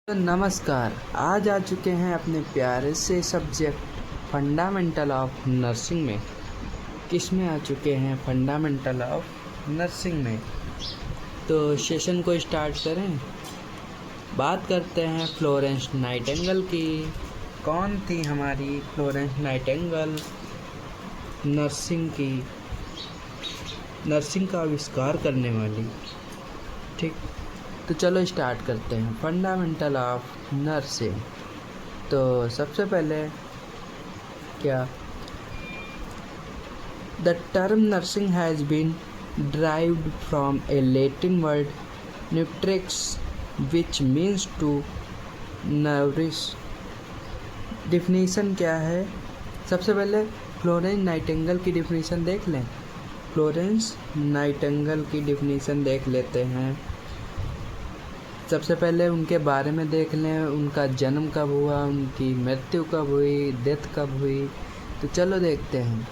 तो नमस्कार। आज आ चुके हैं अपने प्यारे से सब्जेक्ट फंडामेंटल ऑफ नर्सिंग में। किस में आ चुके हैं? फंडामेंटल ऑफ नर्सिंग में। तो सेशन को स्टार्ट करें। बात करते हैं फ्लोरेंस नाइटिंगेल की। कौन थी हमारी फ्लोरेंस नाइटिंगेल? नर्सिंग का आविष्कार करने वाली। ठीक, तो चलो स्टार्ट करते हैं। Fundamental of nursing. तो सबसे पहले क्या, the term nursing has been derived from a Latin word nutrix which means to nourish। Definition क्या है? सबसे पहले फ्लोरेंस नाइटिंगेल की डिफिनीशन देख लें। फ्लोरेंस नाइटिंगेल की डिफिनीशन देख लेते हैं। सबसे पहले उनके बारे में देख लें, उनका जन्म कब हुआ, उनकी मृत्यु कब हुई, डेथ कब हुई। तो चलो देखते हैं।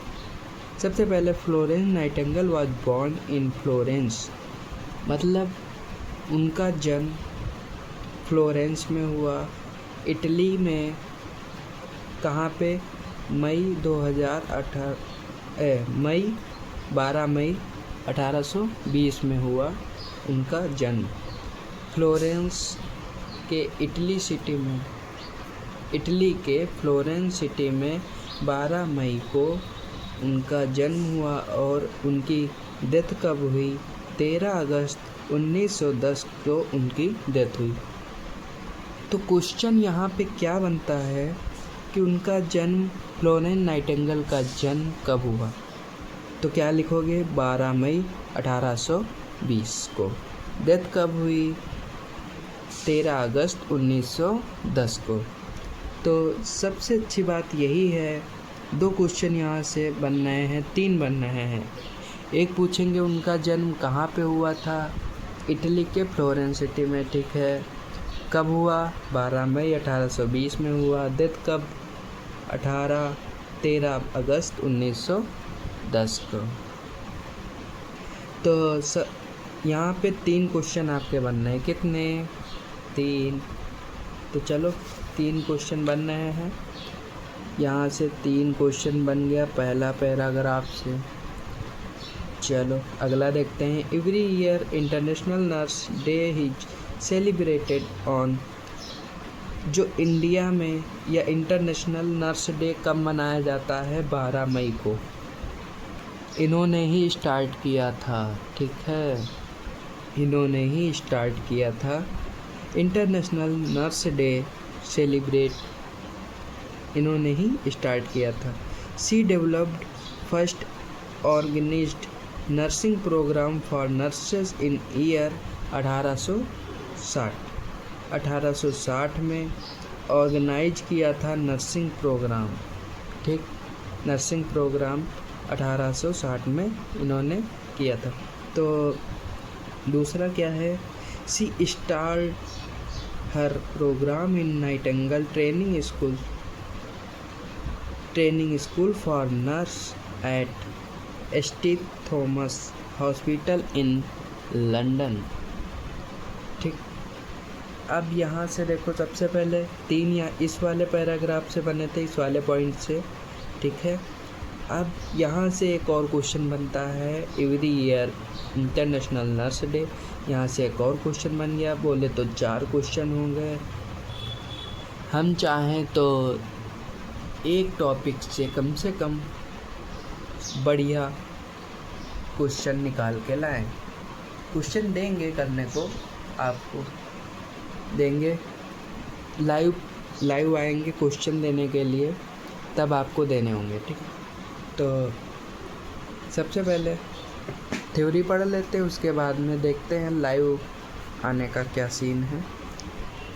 सबसे पहले Florence Nightingale was born in Florence, मतलब उनका जन्म फ्लोरेंस में हुआ, इटली में। कहाँ पे? मई 12 मई 1820 में हुआ उनका जन्म। फ्लोरेंस के इटली के फ्लोरेंस सिटी में 12 मई को उनका जन्म हुआ और उनकी डेथ कब हुई? 13 अगस्त 1910 को उनकी डेथ हुई। तो क्वेश्चन यहाँ पे क्या बनता है कि उनका जन्म, फ्लोरेंस नाइटिंगेल का जन्म कब हुआ? तो क्या लिखोगे? 12 मई 1820 को। डेथ कब हुई? 13 अगस्त 1910 को। तो सबसे अच्छी बात यही है, 2 क्वेश्चन यहाँ से बन रहे हैं, 3 बन रहे हैं। एक पूछेंगे उनका जन्म कहाँ पे हुआ था? इटली के फ्लोरेंस सिटी में। ठीक है, कब हुआ? 12 मई 1820 में हुआ। डेथ कब? 13 अगस्त 1910 को। तो यहाँ पे 3 क्वेश्चन आपके बन रहे हैं। कितने? 3। तो चलो 3 क्वेश्चन बन रहे हैं। यहाँ से 3 क्वेश्चन बन गया पहला पैराग्राफ से। चलो अगला देखते हैं। Every year international nurse day is celebrated on. जो इंडिया में या इंटरनेशनल नर्स डे कब मनाया जाता है? 12 मई को। इन्होंने ही स्टार्ट किया था। ठीक है, इन्होंने ही स्टार्ट किया था इंटरनेशनल नर्स डे सेलिब्रेट। इन्होंने ही स्टार्ट किया था। She developed first organized nursing program for nurses in year 1860। 1860 में ऑर्गेनाइज किया था नर्सिंग प्रोग्राम। ठीक, नर्सिंग प्रोग्राम 1860 में इन्होंने किया था। तो दूसरा क्या है? She start her program in Nightingale training school for nurse at ST Thomas hospital in London. ठीक, अब यहाँ से देखो, सबसे पहले 3 या इस वाले पैराग्राफ से बने थे, इस वाले पॉइंट से। ठीक है, अब यहाँ से एक और क्वेश्चन बनता है। Every year international nurse day, यहाँ से एक और क्वेश्चन बन गया। बोले तो 4 क्वेश्चन होंगे। हम चाहें तो एक टॉपिक से कम बढ़िया क्वेश्चन निकाल के लाएं। क्वेश्चन देंगे करने को, आपको देंगे, लाइव आएंगे क्वेश्चन देने के लिए, तब आपको देने होंगे। ठीक है, तो सबसे पहले थ्योरी पढ़ लेते हैं, उसके बाद में देखते हैं लाइव आने का क्या सीन है।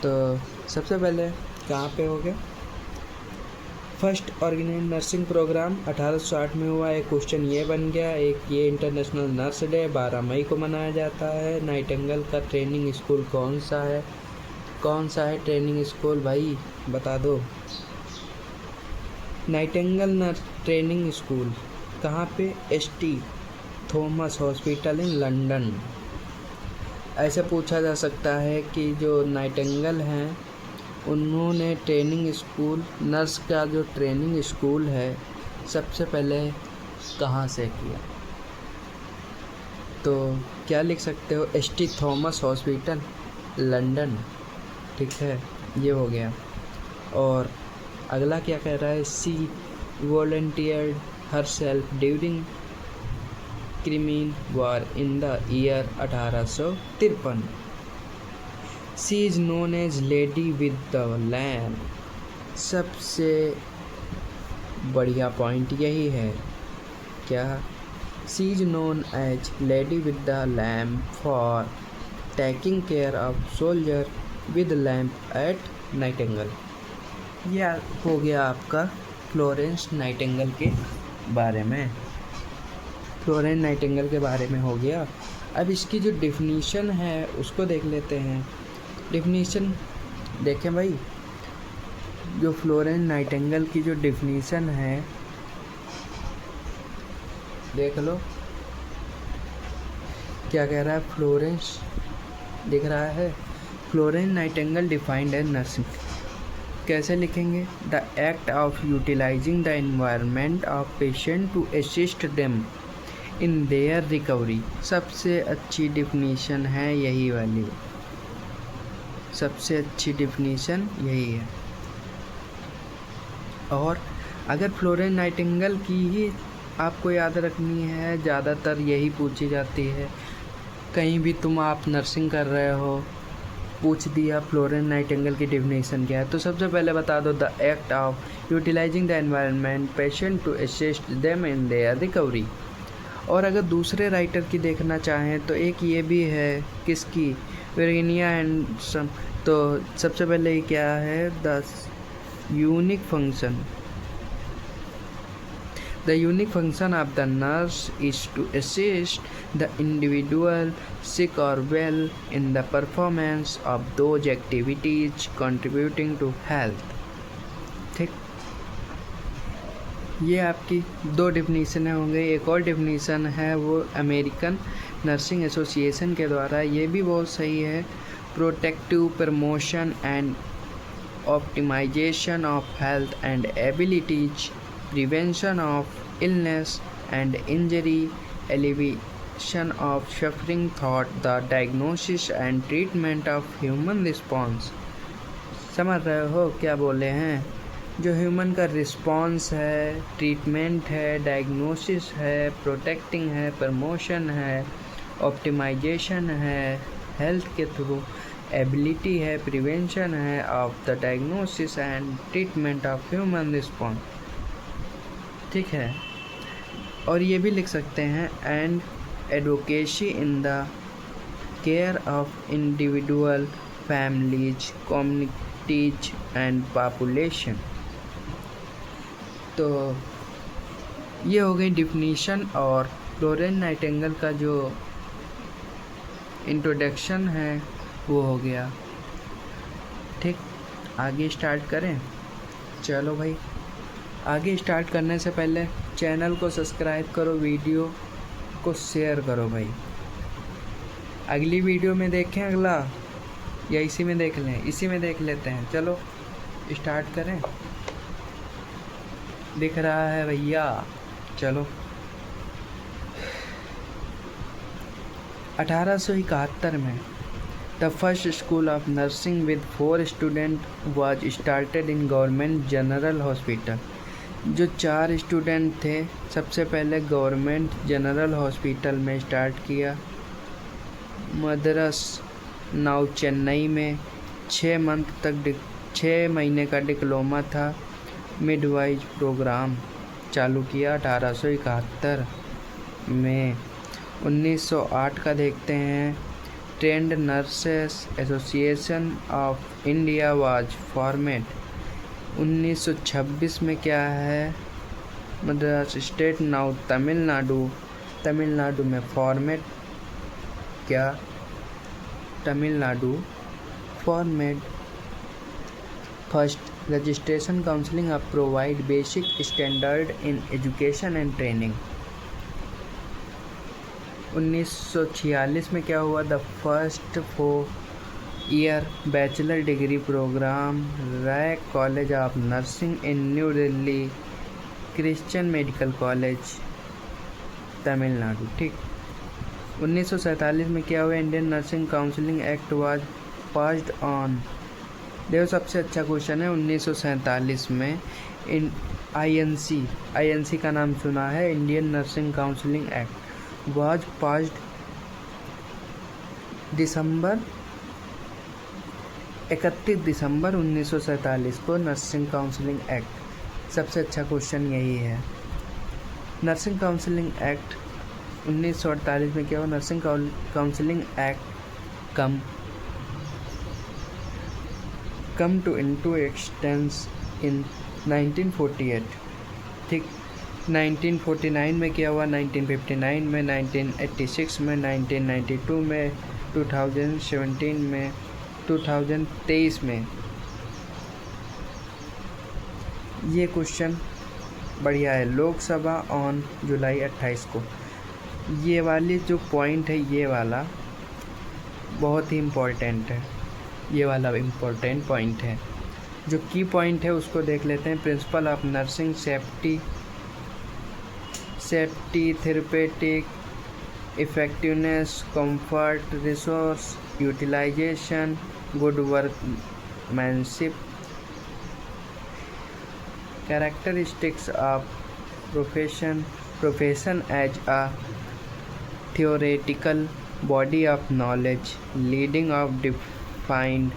तो सबसे पहले कहाँ पे हो गया? फर्स्ट ऑर्गेनाइज्ड नर्सिंग प्रोग्राम 1860 में हुआ। एक क्वेश्चन ये बन गया। एक ये इंटरनेशनल नर्स डे 12 मई को मनाया जाता है। नाइटिंगेल का ट्रेनिंग स्कूल कौन सा है? कौन सा है ट्रेनिंग स्कूल भाई, बता दो। नाइटिंगेल नर्स ट्रेनिंग स्कूल कहाँ पे? ST Thomas hospital in London. ऐसे पूछा जा सकता है कि जो नाइटिंगेल हैं उन्होंने ट्रेनिंग स्कूल, नर्स का जो ट्रेनिंग स्कूल है सबसे पहले कहाँ से किया? तो क्या लिख सकते हो? ST Thomas hospital, London. ठीक है, ये हो गया। और अगला क्या कह रहा है? She volunteered herself during Crimean war in the year 1853। She is known as lady with the lamp. सबसे बढ़िया पॉइंट यही है। क्या? She is known as lady with the lamp for taking care of soldier with lamp at Nightingale. यह हो गया आपका Florence Nightingale के बारे में। फ्लोरेंस नाइटिंगेल के बारे में हो गया। अब इसकी जो डिफिनीशन है उसको देख लेते हैं। डिफिनीशन देखें भाई, जो फ्लोरेंस नाइटिंगेल की जो डिफिनीशन है देख लो क्या कह रहा है। फ्लोरेंस दिख रहा है। Florence Nightingale defined as nursing. कैसे लिखेंगे? The act of utilizing the environment of patient to assist them in their recovery. सबसे अच्छी डिफिनीशन है यही वाली, सबसे अच्छी डिफिनीशन यही है। और अगर फ्लोरेंस नाइटिंगेल की ही आपको याद रखनी है, ज़्यादातर यही पूछी जाती है। कहीं भी तुम आप नर्सिंग कर रहे हो, पूछ दिया फ्लोरेंस नाइटिंगेल की डिफिनीशन क्या है, तो सबसे पहले बता दो the act of utilizing the environment patient to assist them in their recovery. और अगर दूसरे राइटर की देखना चाहें तो एक ये भी है, किसकी? Virginia Anderson. तो सबसे पहले ये क्या है? The unique function. The unique function of the nurse is to assist the individual, sick or well, in the performance of those activities contributing to health। ठीक, ये आपकी दो डिफिनीशनें हो गई। एक और डिफिनीशन है वो अमेरिकन नर्सिंग एसोसिएशन के द्वारा, ये भी बहुत सही है। Protective promotion and optimization of health and abilities, prevention of illness and injury, alleviation of suffering thought, the diagnosis and treatment of human response। समझ रहे हो क्या बोले हैं? जो ह्यूमन का रिस्पॉन्स है, ट्रीटमेंट है, डायग्नोसिस है, प्रोटेक्टिंग है, प्रमोशन है, ऑप्टिमाइजेशन है हेल्थ के थ्रू, एबिलिटी है, प्रिवेंशन है of the diagnosis and treatment of human response. ठीक है, और ये भी लिख सकते हैं and advocacy in the care of individual, families, communities and population. तो ये हो गई डिफिनीशन और फ्लोरेंस नाइटिंगेल का जो इंट्रोडक्शन है वो हो गया। ठीक, आगे स्टार्ट करें? चलो भाई, आगे स्टार्ट करने से पहले चैनल को सब्सक्राइब करो, वीडियो को शेयर करो भाई। अगली वीडियो में देखें अगला, या इसी में देख लें? इसी में देख लेते हैं। चलो स्टार्ट करें। दिख रहा है भैया? चलो। 1871 में the first school of nursing with 4 student was started in government general hospital. जो 4 स्टूडेंट थे सबसे पहले गवर्नमेंट जनरल हॉस्पिटल में स्टार्ट किया। मद्रास नाउ चेन्नई में 6 महीने का डिप्लोमा था। मिडवाइज प्रोग्राम चालू किया 1871 में। 1908 का देखते हैं। Trend nurses association of India was formed. 1926 में क्या है? मद्रास स्टेट नाउ तमिलनाडु में फॉर्मेट क्या? Tamil Nadu format. First registration counselling of provide basic standard in education and training. 1946 में क्या हुआ? The first 4-year bachelor degree program Roy college of nursing in New Delhi Christian Medical College Tamil Nadu. ठीक। 1947 में क्या हुआ? Indian nursing counselling act was passed on. देखो सबसे अच्छा क्वेश्चन है। 1947 में आईएनसी का नाम सुना है, Indian nursing counselling act was passed December 31 December 1947 को नर्सिंग काउंसिलिंग एक्ट। सबसे अच्छा क्वेश्चन यही है। नर्सिंग काउंसिलिंग एक्ट 1948 में क्या हुआ? Nursing counselling act come to into existence in 1948। ठीक। 1949 में क्या हुआ? 1959 में, 1986 में, 1992 में, 2017 में, 2023 में। ये क्वेश्चन बढ़िया है। लोकसभा ऑन जुलाई 28 को। ये वाली जो पॉइंट है, ये वाला बहुत ही इम्पोर्टेंट है। ये वाला इम्पोर्टेंट पॉइंट है। जो की पॉइंट है उसको देख लेते हैं। Principle of nursing safety therapeutic effectiveness comfort resource utilization good workmanship characteristics of profession as a theoretical body of knowledge leading of defined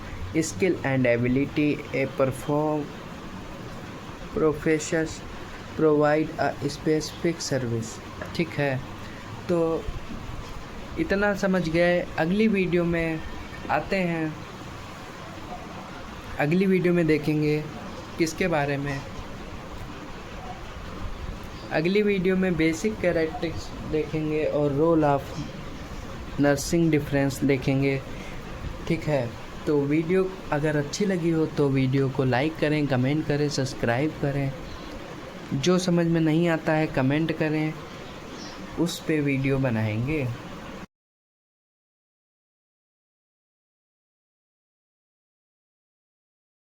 skill and ability a profession provide a specific service। ठीक है, तो इतना समझ गए। अगली video में आते हैं। अगली वीडियो में देखेंगे किसके बारे में? अगली वीडियो में बेसिक कैरेक्टरिस्टिक्स देखेंगे और रोल ऑफ नर्सिंग डिफरेंस देखेंगे। ठीक है, तो वीडियो अगर अच्छी लगी हो तो वीडियो को लाइक करें, कमेंट करें, सब्सक्राइब करें। जो समझ में नहीं आता है कमेंट करें, उस पे वीडियो बनाएंगे।